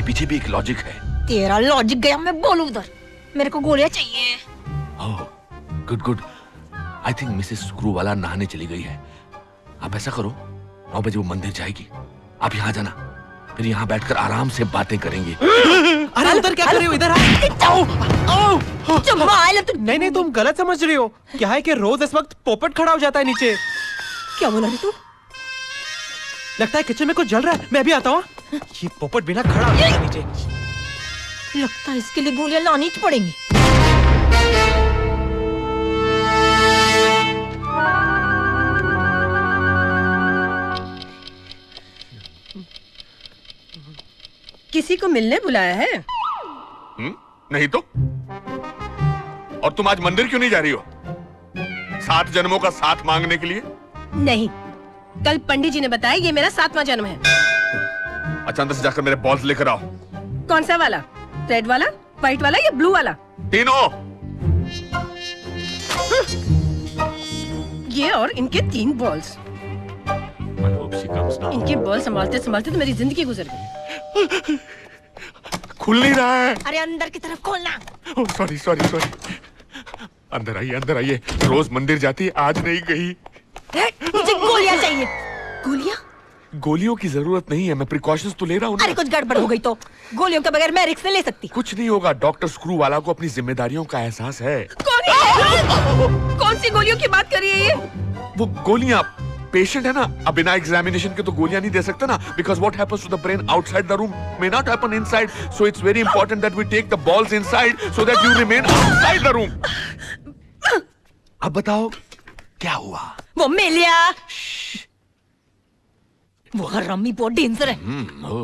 पीछे भी एक लॉजिक है। तेरा लॉजिक गया, मैं बोलूं उधर। मेरे को गोलियां चाहिए। Oh, good good. I think Mrs Screwvala नहाने चली गई है। आप ऐसा करो, 9 बजे वो मंदिर जाएगी, आप यहाँ जाना, फिर यहाँ बैठकर आराम से बातें करेंगे। अरे उधर क्या कर रही हो? इधर आओ। नहीं, तुम गलत समझ रही हो। क्या है कि रोज इस वक्त पोपट खड़ा हो जाता है नीचे। क्या बोला रे तू? लगता है किचन में कुछ जल रहा है। मैं अभी आता हूँ। ये पोपट बिना खड़ा हो जाता है नीचे। लगता है इसके लिए गोलियां लानी ही पड़ेंगी। किसी को मिलने बुलाया है? नहीं तो। और तुम आज मंदिर क्यों नहीं जा रही हो? 7 जन्मों का साथ मांगने के लिए? नहीं, कल पंडित जी ने बताया ये मेरा 7वां जन्म है। अच्छा, अंदर से जाकर मेरे बॉल्स लेकर आओ। कौन सा वाला? रेड वाला, व्हाइट वाला या ब्लू वाला? तीनों। ये और इनके 3 बॉल्स। इनके बॉल संभालते संभालते तो मेरी जिंदगी गुजर गई। खुल नहीं रहा है। अरे अंदर की तरफ खोलना। Sorry sorry sorry. अंदर आइए, अंदर आइए। रोज मंदिर जाती, आज नहीं गई। मुझे गोलियां चाहिए। गोलियां? गोलियों की जरूरत नहीं है, मैं प्रिकॉशंस तो ले रहा हूँ। अरे कुछ गड़बड़ हो गई तो गोलियों के बगैर मैं रिस्क नहीं ले सकती। कुछ नहीं होगा, डॉक्टर स्क्रूवाला को अपनी जिम्मेदारियों का एहसास है। कौन सी गोलियों की बात कर रही है ये? वो गोलियां, पेशेंट है ना, अब बिना एग्जामिनेशन के तो गोलियां नहीं दे सकते ना, because what happens to the brain outside the room may not happen inside, so it's very important that we take the balls inside so that you remain outside the room. अब बताओ क्या हुआ? वो मिलिया, वो हरामी बहुत डेंजर है।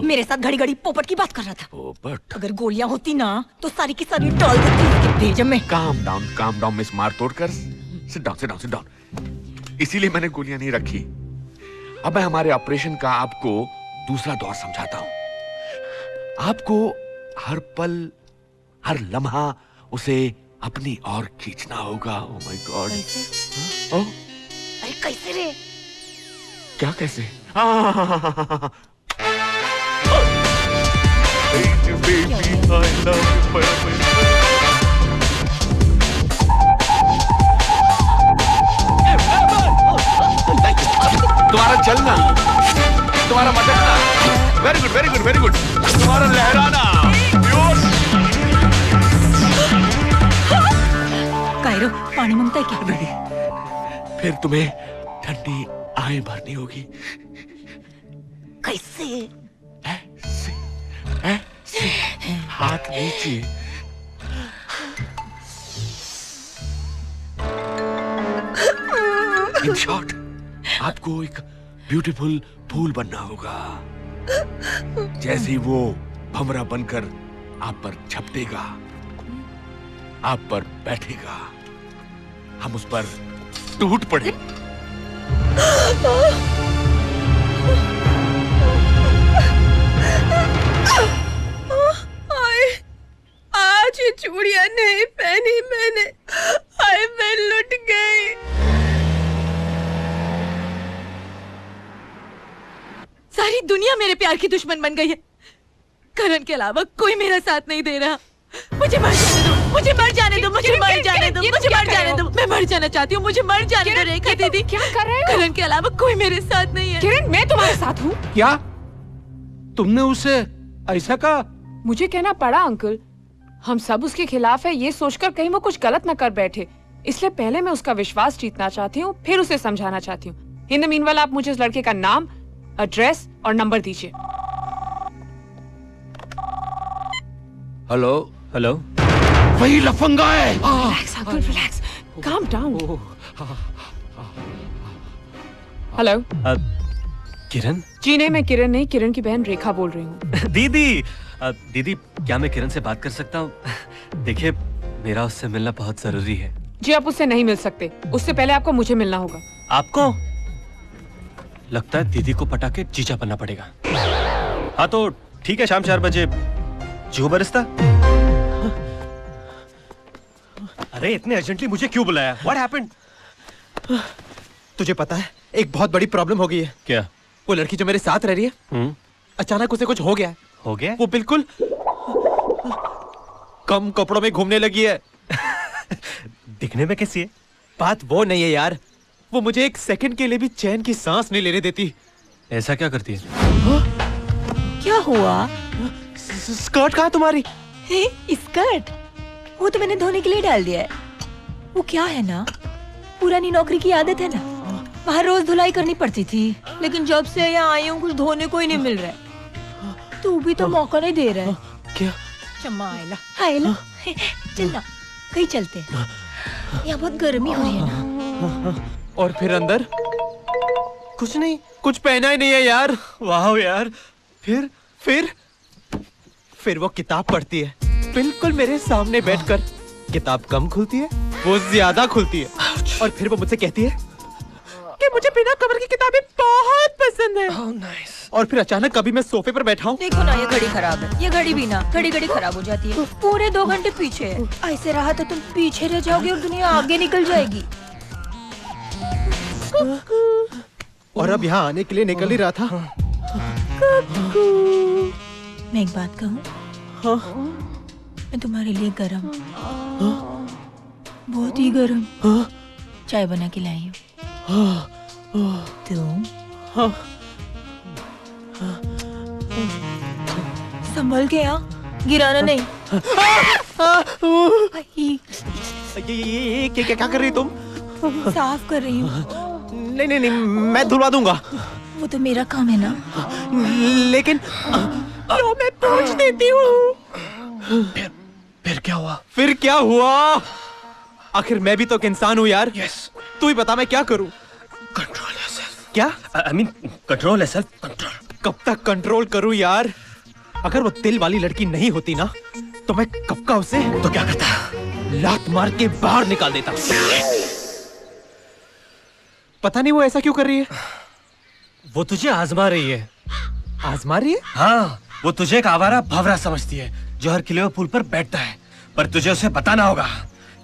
मेरे साथ घड़ी घड़ी पोपट की बात कर रहा था। पोपट? अगर गोलियां होती ना तो सारी की सारी डाल देती उसके भेजे में। काम डाउन मिस मार तोड़ कर। Sit down sit down sit down. इसीलिए मैंने गोलियां नहीं रखी। अब मैं हमारे ऑपरेशन का आपको दूसरा दौर समझाता हूं। आपको हर पल, हर लम्हा उसे अपनी ओर खींचना होगा। Oh my God. अरे कैसे रे? क्या कैसे? तुम्हारा चलना, तुम्हारा मटकना, very good very good very good, तुम्हारा लहराना। कायरो, पानी मांगता है क्या? नहीं, फिर तुम्हें ठंडी आएं भरनी होगी। कैसे? ऐसे, ऐसे, हाथ नीचे। इन शॉर्ट, आपको एक ब्यूटीफुल फूल बनना होगा। जैसे ही वो भंवरा बनकर आप पर झपटेगा, आप पर बैठेगा, हम उस पर टूट पड़े। आज ये चूड़ियां नहीं पहनी मैंने। आए मैं लुट गई। सारी दुनिया मेरे प्यार की दुश्मन बन गई है। करण के अलावा कोई मेरा साथ नहीं दे रहा। मुझे मर जाने दो, मुझे मर जाने दो, मुझे मर जाने दो, मुझे मर जाने दो। मैं मर जाना चाहती हूँ, मुझे मर जाने दो रेखा दीदी। क्या कर रहे हो? करण के अलावा कोई मेरे साथ नहीं है। किरण, मैं तुम्हारे साथ हूँ। क्या तुमने उसे ऐसा कहा? मुझे कहना पड़ा अंकल। हम सब उसके खिलाफ है ये सोचकर कहीं वो कुछ गलत न कर बैठे, इसलिए पहले मैं उसका विश्वास जीतना चाहती हूँ, फिर उसे समझाना चाहती हूँ। इन द मीनवाइल आप मुझे उस लड़के का नाम, एड्रेस और नंबर दीजिए। हेलो हेलो, वही लफंगा है। Relax uncle, relax, calm down. Hello Kiran? जी नहीं, मैं किरण नहीं, किरण की बहन रेखा बोल रही हूँ। दीदी, दीदी क्या मैं किरण से बात कर सकता हूँ? देखिए, मेरा उससे मिलना बहुत जरूरी है। जी आप उससे नहीं मिल सकते, उससे पहले आपको मुझे मिलना होगा। आपको? लगता है दीदी को पटा के जीजा बनना पड़ेगा। हाँ तो ठीक है, शाम 4 बजे जो बरिस्ता। अरे इतने अर्जेंटली मुझे क्यों बुलाया? What happened? तुझे पता है एक बहुत बड़ी प्रॉब्लम हो गई है। क्या? वो लड़की जो मेरे साथ रह रही है, अचानक उसे कुछ हो गया है हो गया? वो बिल्कुल कम कपड़ों में घूमने लगी है। दिखने में कैसी है? बात वो नहीं है यार, वो मुझे एक सेकंड के लिए भी चैन की सांस नहीं लेने देती। ऐसा क्या करती है? क्या हुआ? स्कर्ट कहाँ है तुम्हारी? हे, स्कर्ट वो तो मैंने धोने के लिए डाल दिया है। वो क्या है ना, पुरानी नौकरी की आदत है ना, वहाँ रोज धुलाई करनी पड़ती थी, लेकिन जब से यहाँ आई हूँ कुछ धोने को ही नहीं मिल रहा है। तू भी तो मौका नहीं दे रहा है। क्या? चम्मा आयला आयला, चल ना कहीं चलते हैं, यहाँ बहुत गर्मी हो रही है ना। और फिर अंदर कुछ नहीं, कुछ पहना ही नहीं है यार। वाह यार। फिर वो किताब पढ़ती है, बिल्कुल मेरे सामने बैठकर। किताब कम खुलती है, वो ज्यादा खुलती है। और फिर वो मुझसे कहती है कि मुझे बिना कवर की किताबें बहुत पसंद है। नाइस। और फिर अचानक कभी मैं सोफे पर बैठा हूँ। देखो ना, ये घड़ी खराब है, ये घड़ी भी ना घड़ी घड़ी खराब हो जाती है। पूरे 2 घंटे पीछे है। ऐसे रहा तो तुम पीछे रह जाओगे और दुनिया आगे निकल जाएगी। और अब यहाँ आने के लिए निकल ही रहा था। मैं एक बात कहूँ? मैं तुम्हारे लिए गरम, बहुत ही गरम चाय बना के लाई हूँ। तुम संभल के, यहाँ गिराना नहीं। ये क्या कर रही तुम? साफ कर रही हूँ। नहीं, मैं धुलवा दूंगा। वो तो मेरा काम है ना। लेकिन लो, मैं पूछ देती हूँ। फिर क्या हुआ? फिर क्या हुआ? आखिर मैं भी तो एक इंसान हूँ यार। यस। तू ही बता मैं क्या करूँ? Control yourself. क्या? I mean control yourself. Control. कब तक कंट्रोल करूँ यार? अगर वो दिल वाली लड़की नहीं होती ना, तो मैं कब का उसे तो क्या करता? लात मार के बाहर निकाल देता। पता नहीं वो ऐसा क्यों कर रही है। वो तुझे आजमा रही है। आजमा रही है? हाँ, वो तुझे एक आवारा भंवरा समझती है जो हर किले पुल पर बैठता है, पर तुझे उसे बताना होगा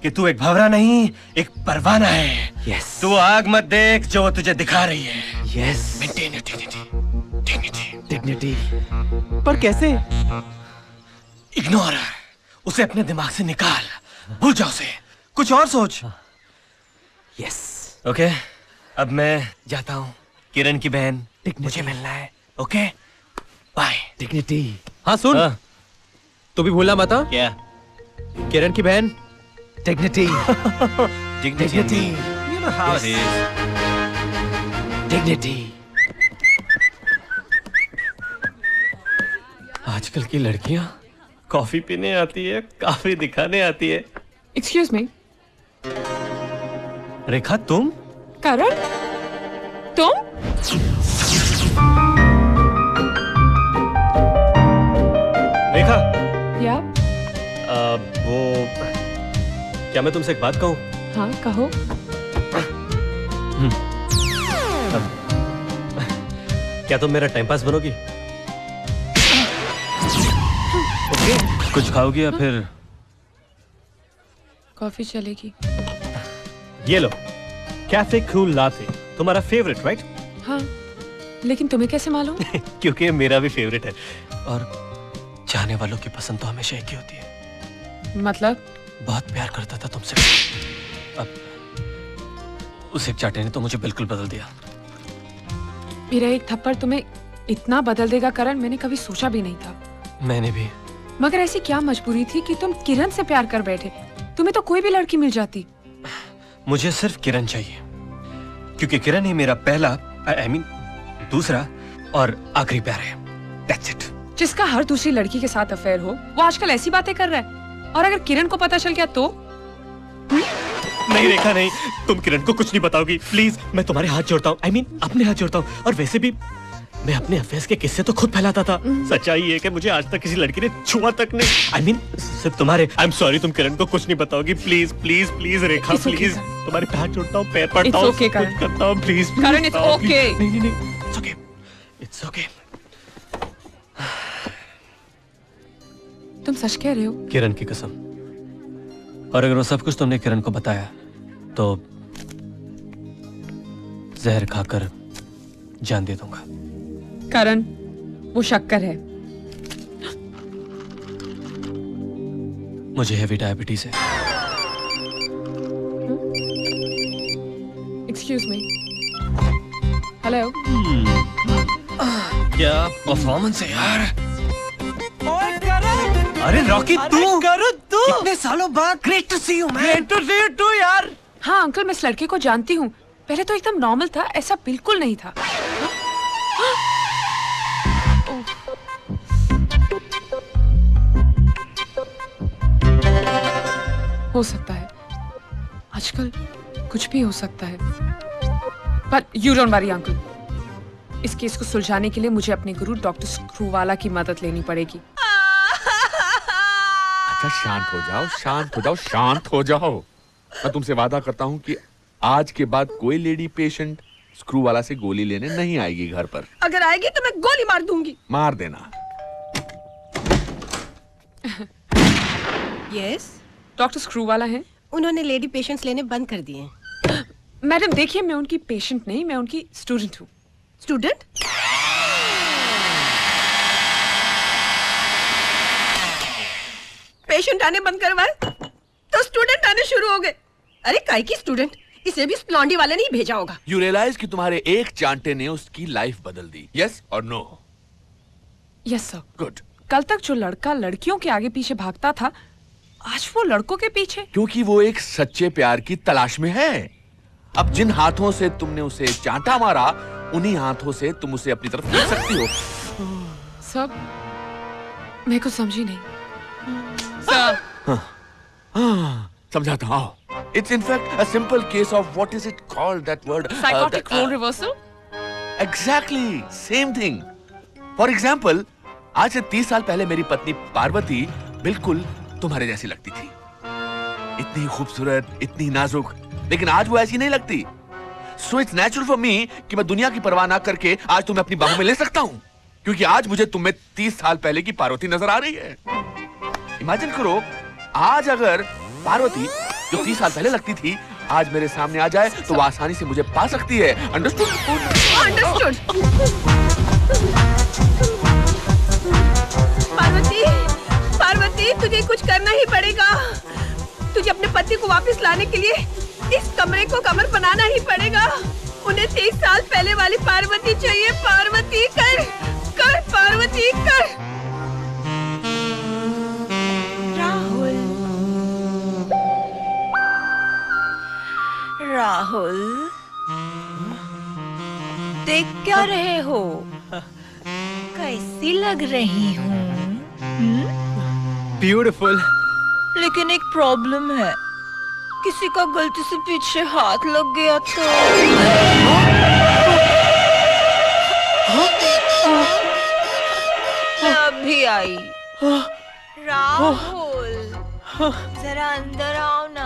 कि तू एक भंवरा नहीं, एक परवाना है। यस। तू आग मत देख जो वो तुझे दिखा रही है। Yes. Maintain your dignity. Dignity. पर कैसे? इग्नोर, उसे अपने दिमाग से निकाल, भूल जा उसे, कुछ और सोच। यस। ओके, अब मैं जाता हूँ। किरण की बहन, मुझे मिलना है। Okay, bye. डिग्निटी। हाँ सुन, हाँ। तू भी भूलना मत। हाँ? क्या? किरण की बहन, dignity. Dignity. You know how it is. Dignity. आजकल की लड़कियां कॉफी पीने आती है, काफी दिखाने आती है। Excuse me. रेखा, तुम? करण, तुम? रेखा, या? वो क्या मैं तुमसे एक बात कहूँ? हाँ कहो। क्या तुम मेरा टाइम पास बनोगी? ओके, कुछ खाओगी या फिर? कॉफी चलेगी। ये लो, कैफे कूल लाटे, तुम्हारा फेवरेट राइट? हाँ, लेकिन तुम्हें कैसे मालूम? क्योंकि मेरा भी फेवरेट है, और चाहने वालों की पसंद तो हमेशा एक ही होती है। मतलब? बहुत प्यार करता था तुमसे, अब उस एक चाटे ने तो मुझे बिल्कुल बदल दिया। मेरा एक थप्पड़ तुम्हें इतना बदल देगा करण, मैंने कभी सोचा भी नहीं था। मैंने भी। मगर ऐसी क्या मजबूरी थी कि तुम किरण से प्यार कर बैठे? तुम्हें तो कोई भी लड़की मिल जाती। मुझे सिर्फ किरण चाहिए, क्योंकि किरण ही मेरा पहला, आई मीन दूसरा और आखिरी प्यार है। That's it. जिसका हर दूसरी लड़की के साथ अफेयर हो, वो आजकल ऐसी बातें कर रहा है। और अगर किरण को पता चल गया तो? नहीं रेखा, नहीं, तुम किरण को कुछ नहीं बताओगी प्लीज। मैं तुम्हारे हाथ जोड़ता हूँ, आई मीन अपने हाथ जोड़ता हूँ। और वैसे भी मैं अपने अफेयर्स के किस्से तो खुद फैलाता था। सच्चाई है कि मुझे आज तक किसी लड़की ने छुआ तक नहीं, आई मीन सिर्फ तुम्हारे। आई एम सॉरी, तुम किरण को कुछ नहीं बताओगी please please please Rekha, It's okay, please. Karan. तुम्हारे पैर जोड़ता हूँ, पैर पड़ता हूँ, It's okay, Karan. कुछ करता हूँ, प्लीज। Karan, it's okay. नहीं, इट्स ओके, इट्स ओके। तुम सच कह रहे हो? किरण की कसम। और अगर वो सब कुछ तुमने किरण को बताया तो जहर खाकर जान दे दूंगा। करण, वो शक्कर है। मुझे हेवी डायबिटीज है। Excuse me. हेलो। क्या परफॉर्मेंस है यार। अरे रॉकी तू करो तू इतने सालों बाद great to see you man. Too यार। हाँ अंकल, मैं इस लड़के को जानती हूँ। पहले तो एकदम नॉर्मल था, ऐसा बिल्कुल नहीं था। हो सकता है, आजकल कुछ भी हो सकता है। But you don't worry uncle, इस केस को सुलझाने के लिए मुझे अपने गुरु डॉक्टर स्क्रूवाला की मदद लेनी पड़ेगी। अच्छा शांत हो जाओ, शांत हो जाओ, शांत हो जाओ। मैं तुमसे वादा करता हूँ कि आज के बाद कोई लेडी पेशेंट स्क्रू वाला से गोली लेने नहीं आएगी घर पर। अगर आएगी तो मैं गोली मार दूंगी। मार देना। यस, डॉक्टर स्क्रूवाला हैं? उन्होंने लेडी पेशेंट्स लेने बंद कर दिए हैं। मैडम देखिए, मैं उनकी पेशेंट नहीं, मैं उनकी स्टूडेंट हूँ। स्टूडेंट? पेशेंट आने बंद करवाए तो स्टूडेंट आने शुरू हो गए। अरे काय की स्टूडेंट, इसे भी स्प्लॉन्डी वाले नहीं भेजा होगा। यू रियलाइज कि तुम्हारे एक चांटे ने उसकी लाइफ बदल दी। यस और नो? Yes sir. गुड। कल तक जो लड़का लड़कियों के आगे पीछे भागता था, आज वो लड़कों के पीछे। क्योंकि वो एक सच्चे प्यार की तलाश में है। अब जिन हाथों से तुमने उसे चांटा मारा, उन्हीं हाथों से तुम उसे अपनी तरफ खींच सकती हो। सब मैं कुछ समझी नहीं सर। समझाता हूँ। It's in fact a simple case of what is it called that word? Psychotic role reversal. Exactly, same thing. For example, आज से 30 साल पहले मेरी पत्नी पार्वती बिल्कुल तुम्हारे जैसी लगती थी। इतनी खूबसूरत, इतनी नाजुक, लेकिन आज वो ऐसी नहीं लगती। So it's natural for me कि मैं दुनिया की परवाह ना करके आज तुम्हें अपनी बाहों में ले सकता हूँ, क्योंकि आज मुझे तुम्हें 30 साल पहले की पार्वती नजर आ रही है। इमेजिन करो, आज अगर पार्वती जो 30 साल पहले लगती थी आज मेरे सामने आ जाए तो वो आसानी से मुझे पा सकती है। अंडरस्टूड? अंडरस्टूड। पार्वती, पार्वती तुझे कुछ करना ही पड़ेगा। तुझे अपने पति को वापस लाने के लिए इस कमरे को कमर बनाना ही पड़ेगा। उन्हें 30 साल पहले वाली पार्वती चाहिए। पार्वती कर, कर पार्वती कर। राहुल, राहुल देख क्या रहे हो? कैसी लग रही हूँ? ब्यूटीफुल। लेकिन एक प्रॉब्लम है, किसी का गलती से पीछे हाथ लग गया तो। मैं अभी आई। राहुल जरा अंदर आओ ना।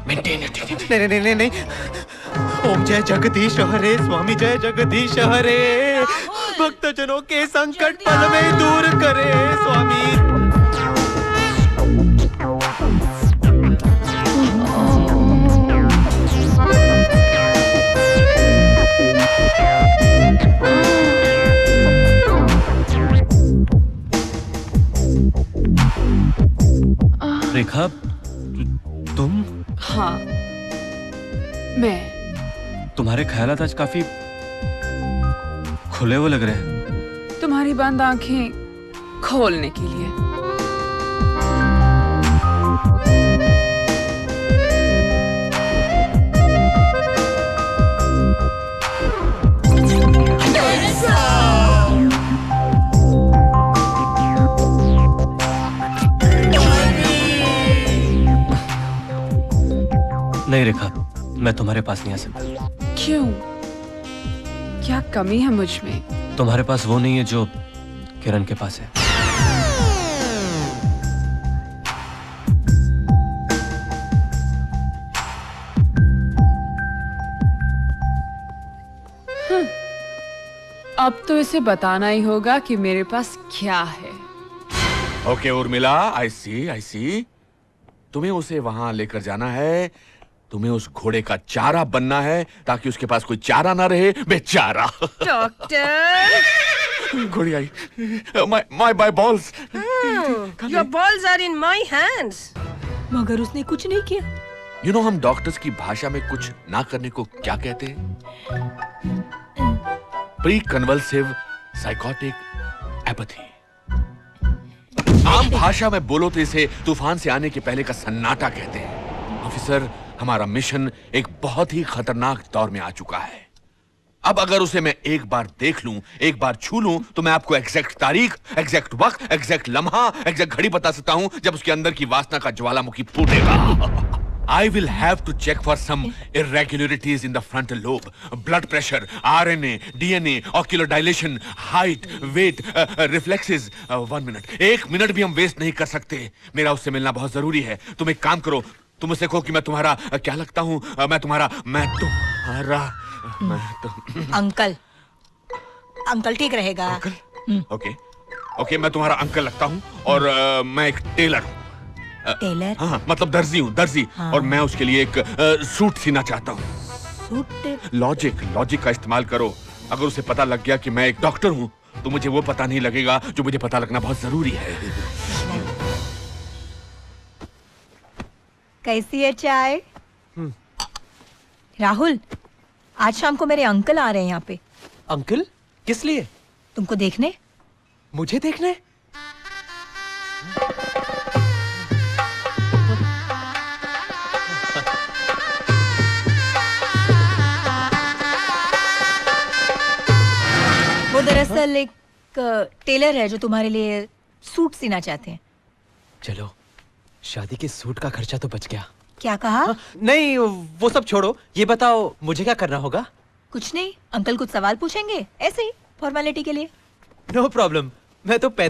नहीं नहीं। ओम जय जगदीश हरे, स्वामी जय जगदीश हरे। भक्तजनों के संकट पल में दूर करे स्वामी। रेखा, तुम? हाँ मैं। तुम्हारे ख्यालात आज काफी खुले हुए लग रहे हैं। तुम्हारी बंद आंखें खोलने के लिए। नहीं रेखा, मैं तुम्हारे पास नहीं आ सकता। क्यों? क्या कमी है मुझ में? तुम्हारे पास वो नहीं है जो किरण के पास है। अब तो इसे बताना ही होगा कि मेरे पास क्या है। ओके उर्मिला, आई सी। तुम्हें उसे वहां लेकर जाना है। तुम्हें उस घोड़े का चारा बनना है ताकि उसके पास कोई चारा ना रहे, बेचारा। डॉक्टर गोली आई। My balls. Your balls are in my hands. मगर उसने कुछ नहीं किया। यू नो हम डॉक्टर्स की भाषा में कुछ ना करने को क्या कहते हैं? Pre convulsive psychotic apathy. आम भाषा में बोलो तो इसे तूफान से आने के पहले का सन्नाटा कहते हैं। ऑफिसर, हमारा मिशन एक बहुत ही खतरनाक दौर में आ चुका है। अब अगर उसे मैं एक बार देख लूं, एक बार छू लूं, तो मैं आपको एग्जैक्ट तारीख, एग्जैक्ट वक्त, एग्जैक्ट लम्हा, एग्जैक्ट घड़ी बता सकता हूं जब उसके अंदर की वासना का ज्वालामुखी फूटेगा। I will have to check for some irregularities in the frontal lobe, blood pressure, RNA, DNA, ocular dilation, height, weight, reflexes. 1 minute, 1 minute भी हम वेस्ट नहीं कर सकते। मेरा उससे मिलना बहुत जरूरी है। तुम एक काम करो, तुम उससे कहो कि मैं तुम्हारा क्या लगता हूँ? अंकल। अंकल ठीक रहेगा। अंकल? ओके, मैं तुम्हारा अंकल लगता हूँ और मैं एक टेलर हूँ। टेलर? हाँ, मतलब दर्जी हूँ, दर्जी। हाँ। और मैं उसके लिए एक सूट सीना चाहता हूँ। सूट? लॉजिक का इस्तेमाल करो। अगर उसे पता लग गया कि मैं एक डॉक्टर हूँ, तो मुझे वो पता नहीं लगेगा जो मुझे पता लगना बहुत जरूरी है। कैसी है चाय? राहुल, आज शाम को मेरे अंकल आ रहे हैं यहाँ पे। अंकल? किस लिए? तुमको देखने। मुझे देखने? वो दरअसल एक टेलर है जो तुम्हारे लिए सूट सीना चाहते हैं। चलो, शादी के सूट का खर्चा तो बच गया। क्या कहा? नहीं, वो सब छोड़ो, ये बताओ मुझे क्या करना होगा? कुछ नहीं, अंकल कुछ सवाल पूछेंगे, ऐसे ही फॉर्मेलिटी के लिए। नो प्रॉब्लम, मैं तो पैदा